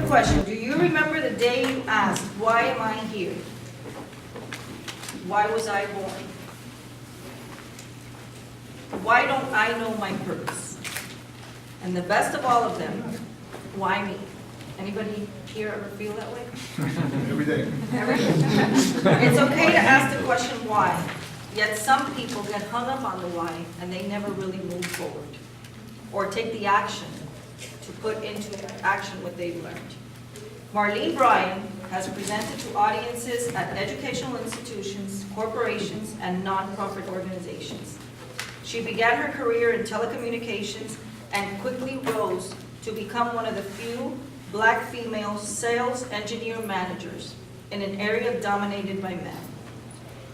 question. Do you remember the day you asked, why am I here? Why was I born? Why don't I know my purpose? And the best of all of them, why me? Anybody here ever feel that way? Every day. It's okay to ask the question why, yet some people get hung up on the why and they never really move forward or take the action to put into action what they've learned. Marlene Bryan has presented to audiences at educational institutions, corporations, and nonprofit organizations. She began her career in telecommunications and quickly rose to become one of the few Black female sales engineer managers in an area dominated by men.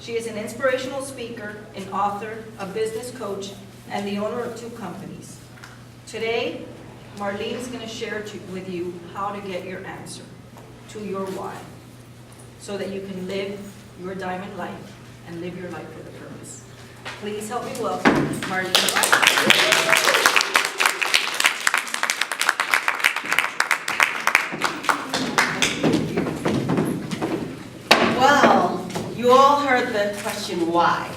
She is an inspirational speaker, an author, a business coach, and the owner of 2 companies. Today, Marlene is going to share with you how to get your answer to your why, so that you can live your diamond life and live your life with a purpose. Please help me welcome Marlene Bryan. Well, you all heard the question why.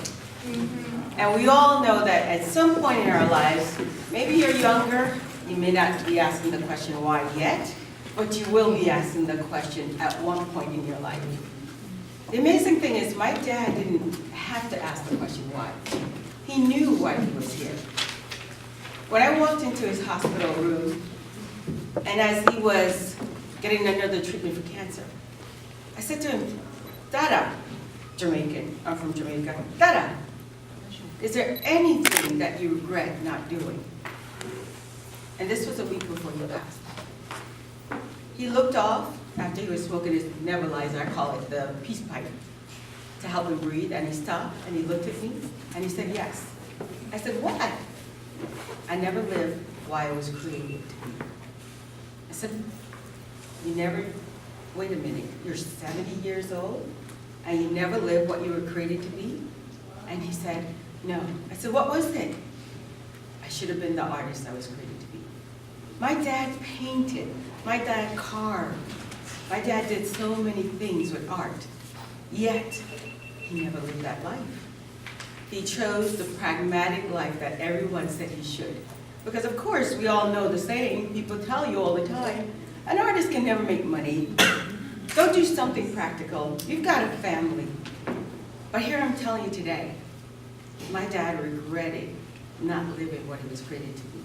And we all know that at some point in our lives, maybe you're younger, you may not be asking the question why yet, but you will be asking the question at one point in your life. The amazing thing is my dad didn't have to ask the question why. He knew why he was here. When I walked into his hospital room, and as he was getting another treatment for cancer, I said to him, Dada, Jamaican, I'm from Jamaica, Dada, is there anything that you regret not doing? And this was a week before he passed. He looked off after he was smoking his nebulizer, I call it the peace pipe, to help him breathe, and he stopped and he looked at me and he said, yes. I said, what? I never lived why I was created to be. I said, you never, wait a minute, you're 70 years old and you never lived what you were created to be? And he said, no. I said, what was it? I should have been the artist I was created to be. My dad painted, my dad carved, my dad did so many things with art, yet he never lived that life. He chose the pragmatic life that everyone said he should. Because of course, we all know the saying, people tell you all the time, an artist can never make money. Go do something practical. You've got a family. But here I'm telling you today, my dad regretted not living what he was created to be.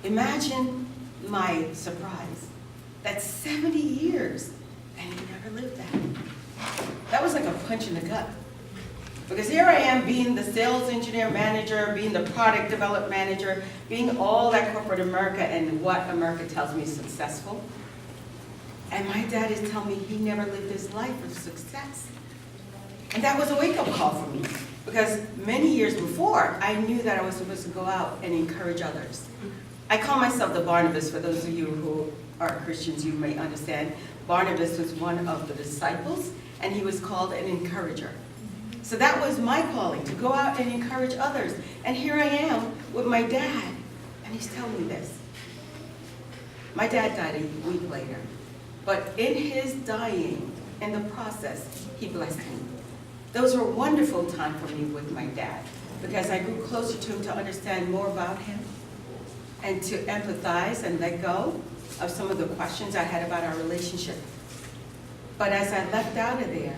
Imagine my surprise. That's 70 years, and he never lived that. That was like a punch in the gut. Because here I am being the sales engineer manager, being the product development manager, being all that corporate America and what America tells me is successful. And my dad is telling me he never lived his life of success. And that was a wake-up call for me. Because many years before, I knew that I was supposed to go out and encourage others. I call myself the Barnabas. For those of you who are Christians, you may understand. Barnabas was one of the disciples, and he was called an encourager. So that was my calling, to go out and encourage others. And here I am with my dad, and he's telling me this. My dad died a week later, but in his dying, in the process, he blessed me. Those were wonderful times for me with my dad, because I grew closer to him to understand more about him, and to empathize and let go of some of the questions I had about our relationship. But as I left out of there,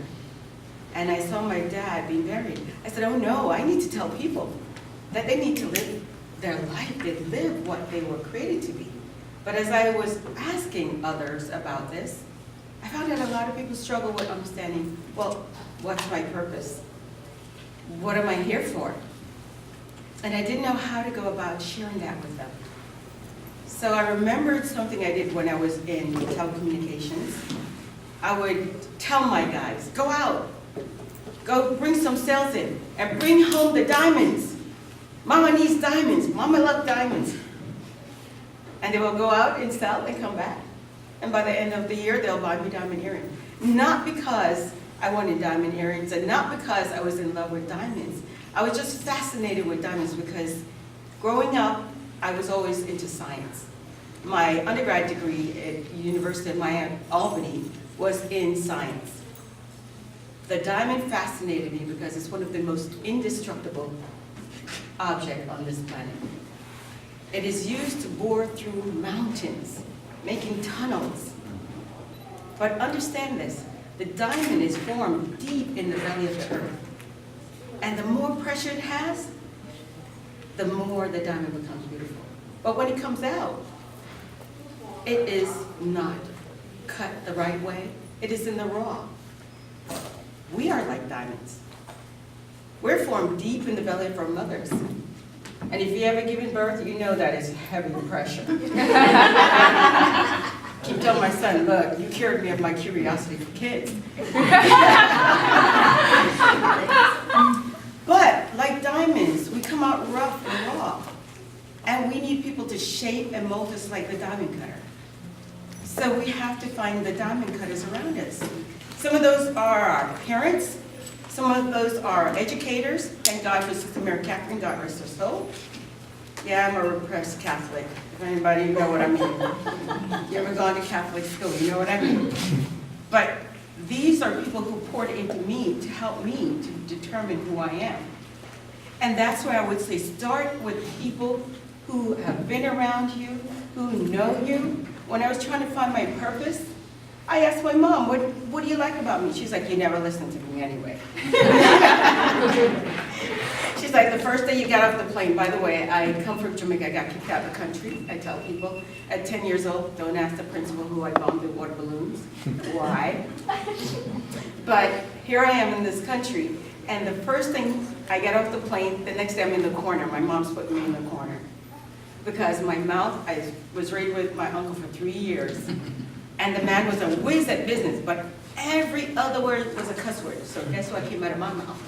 and I saw my dad being buried, I said, oh no, I need to tell people that they need to live their life, they live what they were created to be. But as I was asking others about this, I found that a lot of people struggle with understanding, well, what's my purpose? What am I here for? And I didn't know how to go about sharing that with them. So I remembered something I did when I was in telecommunications. I would tell my guys, go out, go bring some sales in, and bring home the diamonds. Mama needs diamonds, Mama loves diamonds. And they will go out and sell and come back. And by the end of the year, they'll buy me diamond earrings. Not because I wanted diamond earrings, and not because I was in love with diamonds. I was just fascinated with diamonds because growing up, I was always into science. my undergrad degree at University of Miami, Albany, was in science. The diamond fascinated me because it's one of the most indestructible objects on this planet. It is used to bore through mountains, making tunnels. But understand this, the diamond is formed deep in the belly of the earth. And the more pressure it has, the more the diamond becomes beautiful. But when it comes out, it is not cut the right way. It is in the raw. We are like diamonds. We're formed deep in the belly of our mothers. And if you ever given birth, you know that is heavy pressure. Keep telling my son, look, you cured me of my curiosity for kids. But like diamonds, we come out rough and raw. And we need people to shape and mold us like the diamond cutter. So we have to find the diamond cutters around us. Some of those are our parents. Some of those are educators. Thank God for Sister Mary Catherine, God rest her soul. Yeah, I'm a repressed Catholic, if anybody know what I mean. You ever gone to Catholic school, you know what I mean? But these are people who poured into me to help me to determine who I am. And that's why I would say start with people who have been around you, who know you. When I was trying to find my purpose, I asked my mom, what do you like about me? She's like, you never listen to me anyway. She's like, the first day you got off the plane, by the way, I come from Jamaica, I got kicked out of the country. I tell people, at 10 years old, don't ask the principal who I bombed with water balloons. Why? But here I am in this country, and the first thing, I get off the plane, the next day I'm in the corner. My mom's put me in the corner. Because my mouth, I was raised with my uncle for 3 years. And the man was a whiz at business, but every other word was a cuss word. So guess what came out of my mouth?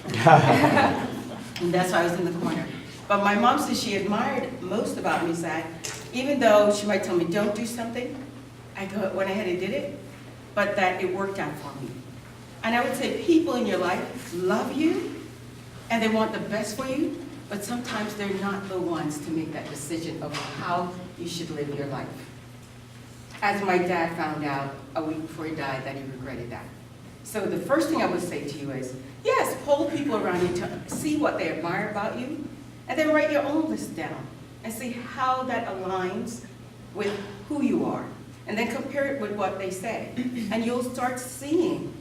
And that's why I was in the corner. But my mom said she admired most about me is that even though she might tell me don't do something, went ahead and did it, but that it worked out for me. And I would say people in your life love you, and they want the best for you, but sometimes they're not the ones to make that decision of how you should live your life. As my dad found out a week before he died that he regretted that. So the first thing I would say to you is, yes, poll people around you to see what they admire about you, and then write your own list down and see how that aligns with who you are. And then compare it with what they say. And you'll start seeing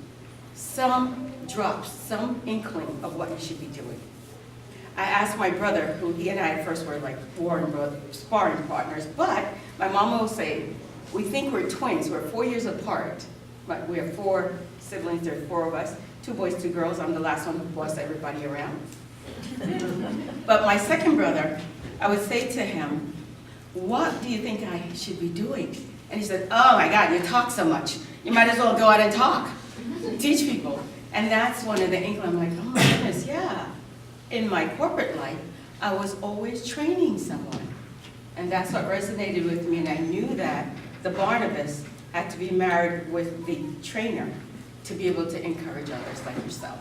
some drops, some inkling of what you should be doing. I asked my brother, who he and I at first were like sparring partners, but my mom will say, we think we're twins, we're 4 years apart, but we have 4 siblings, there's 4 of us, 2 boys, 2 girls, I'm the last one who bossed everybody around. But my second brother, I would say to him, what do you think I should be doing? And he said, oh my God, you talk so much. You might as well go out and talk, teach people. And that's one of the inklings, I'm like, oh my goodness, yeah. In my corporate life, I was always training someone. And that's what resonated with me, and I knew that the Barnabas had to be married with the trainer to be able to encourage others like yourself.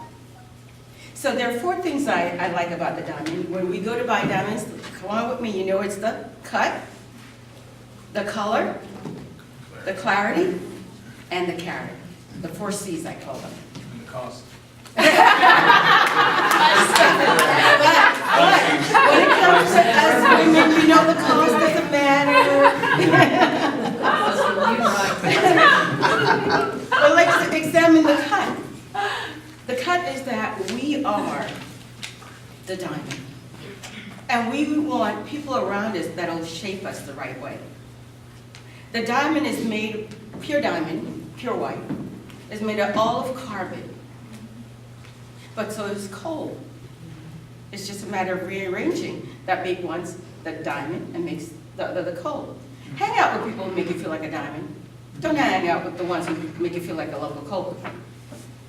So there are 4 things I like about the diamond. When we go to buy diamonds, come on with me, you know it's the cut, the color, the clarity, and the carat. The 4 C's, I call them. And the cost. But when it comes to us women, you know the cost doesn't matter. But let's examine the cut. The cut is that we are the diamond. And we want people around us that'll shape us the right way. The diamond is made, pure diamond, pure white, is made of olive carbon. But so is coal. It's just a matter of rearranging that big one's the diamond and makes the coal. Hang out with people who make you feel like a diamond. Don't hang out with the ones who make you feel like a local coal.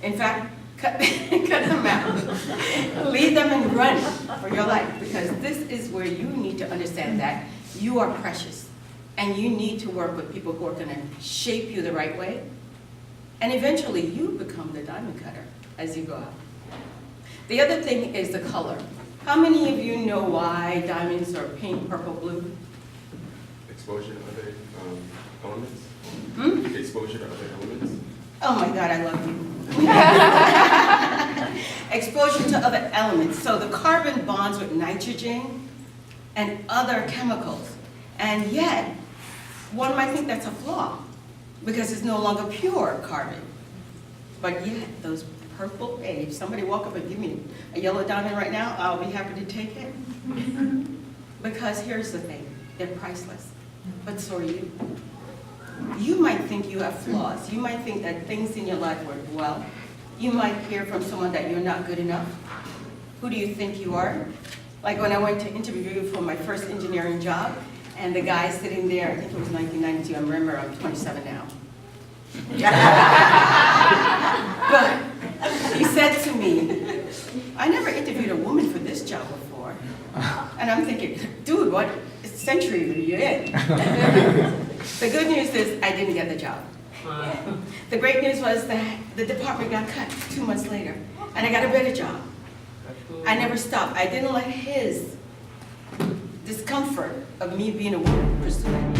In fact, cut them out. Leave them and run for your life, because this is where you need to understand that you are precious and you need to work with people who are going to shape you the right way. And eventually you become the diamond cutter as you go out. The other thing is the color. How many of you know why diamonds are pink, purple, blue? exposure to other elements? Hmm? Exposure to other elements? Oh my God, I love you. Exposure to other elements. So the carbon bonds with nitrogen and other chemicals. And yet, one might think that's a flaw because it's no longer pure carbon. But yet, those purple, hey, if somebody walk up and give me a yellow diamond right now, I'll be happy to take it. Because here's the thing, they're priceless, but so are you. You might think you have flaws. You might think that things in your life work well. You might hear from someone that you're not good enough. Who do you think you are? Like when I went to interview for my first engineering job, and the guy sitting there, I think it was 1992, I remember, I'm 27 now. But he said to me, I never interviewed a woman for this job before. And I'm thinking, dude, what century are you in? The good news is I didn't get the job. The great news was that the department got cut 2 months later, and I got a better job. I never stopped. I didn't let his discomfort of me being a woman pursue me.